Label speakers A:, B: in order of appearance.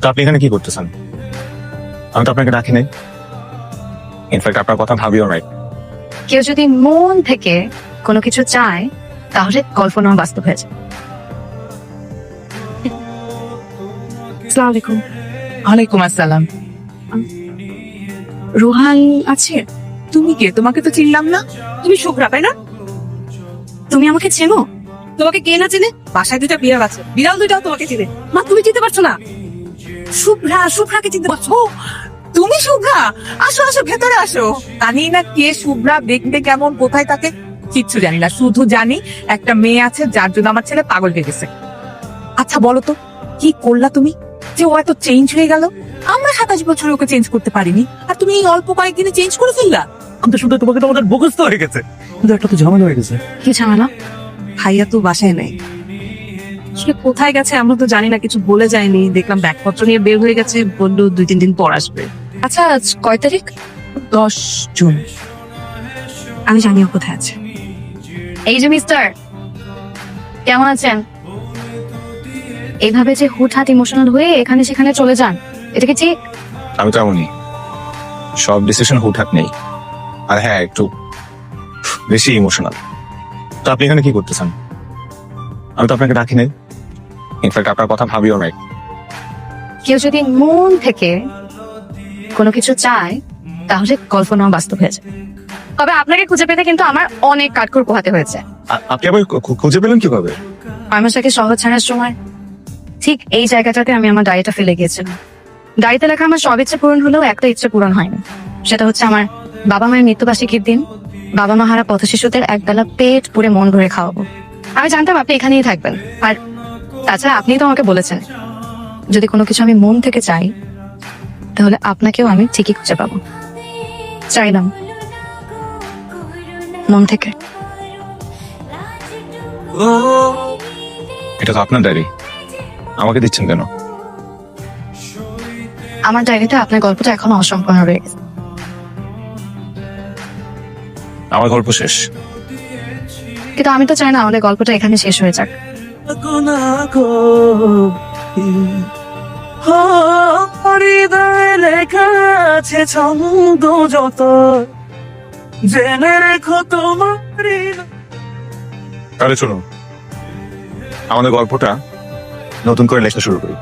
A: তো আপনি এখানে কি করতেছেন? আমি তো আপনাকে ডাকি নাই। ইনফ্যাক্ট আপনার কথা ভাবিও নাই।
B: কেউ যদি মন থেকে কোনো কিছু চায় তাহলে কল্পনা বাস্তব হয়ে যায়। আসসালামু আলাইকুম।
C: ওয়ালাইকুম আসসালাম।
B: রুহান আছে?
C: তুমি কে? তোমাকে তো চিনলাম না। তুমি শুভ্রা তাই না?
B: তুমি আমাকে চেনো?
C: তোমাকে কে না চিনে? বাসায় দুইটা বিড়াল আছে, বিড়াল দুইটাও তোমাকে চিনে।
B: মা তুমি চিনতে পারছো না?
C: শুভ্রাকে চিনতে পারছো? তুমি শুভ্রা? আসো আসো, ভেতরে আসো। জানি না কে শুভ্রা, দেখতে কেমন, কোথায় থাকে, কিচ্ছু জানি না। শুধু জানি একটা মেয়ে আছে যার জন্য আমার ছেলে পাগল হয়ে গেছে। আচ্ছা বলো তো, কি করলা তুমি যে ও এত চেঞ্জ হয়ে গেল? আমরা 27 বছরে ওকে চেঞ্জ করতে পারিনি, আর তুমি এই অল্প কয়েকদিনে চেঞ্জ করে ফেললা।
A: আমি তো শুধু তোমাকে তোমাদের মুখস্থ হয়ে গেছে, কিন্তু একটা তো ঝামেলা হয়ে গেছে।
B: কি ঝামেলা?
C: ভাইয়া তো বাসায় নেই। আসলে কোথায় গেছে আমরা তো জানি না, কিছু বলে যায়নি। দেখলাম ব্যাগপত্র নিয়ে বের হয়ে গেছে, বললো 2-3 দিন পর আসবে।
B: আচ্ছা আজ কয় তারিখ?
C: 10 জুন।
B: আমি জানিও কোথায় আছে। এই যে মিস্টার, কেমন আছেন? এইভাবে যে হুটহাট ইমোশনাল হয়ে এখানে সেখানে চলে যান, এটা কি ঠিক?
A: আমি তো এমনই, সব ডিসিশন হুটহাট নেই। আর হ্যাঁ, একটু বেশি ইমোশনাল। তো আপনি এখানে কি করতেছেন? আমি তো আপনাকে ডাকি নাই। ইনফ্যাক্ট আপনার কথা ভাবিও নাই।
B: কেউ যদি মন থেকে কোনো কিছু চায় তাহলে কল্পনা বাস্তব হয়ে যায়। তবে আপনাকে খুঁজে পেতে কিন্তু আমার অনেক কাঠখড় পোহাতে হয়েছে।
A: আপনি আবার খুঁজে পেলেন কিভাবে?
B: আমার সাথে শহর ছাড়ার সময় ঠিক এই জায়গাটাতে আমি আমার ডায়েরিটা ফেলে গিয়েছিলাম। ডায়েরিতে লেখা আমার সব ইচ্ছে পূরণ হলেও একটা ইচ্ছে পূরণ হয়নি। সেটা হচ্ছে আমার বাবা মায়ের মৃত্যুবার্ষিকীর দিন বাবা মা হারা পথ শিশুদের একবেলা পেট পুরে মন ভরে খাওয়াবো। আমি জানতাম আপনি এখানেই থাকবেন, আর তাছাড়া আপনি তো আমাকে বলেছেন যদি কোনো কিছু আমি মন থেকে চাই তাহলে আপনাকেও আমি ঠিকই খুঁজে পাবো। চাইলাম মন থেকে।
A: এটা তো আপনার ডায়েরি, আমাকে দিচ্ছেন কেন?
B: আমার ডায়েরিতে আপনার গল্পটা এখনো অসম্পূর্ণ রয়ে গেছে।
A: আমার গল্প শেষ।
B: কিন্তু আমি তো চাই না আমাদের গল্পটা এখানে শেষ হয়ে যাক।
C: লেখা আছে ছন্দ যত, জেনে রেখো তোমারই।
A: তাহলে চলুন আমাদের গল্পটা নতুন করে লেখা শুরু করি।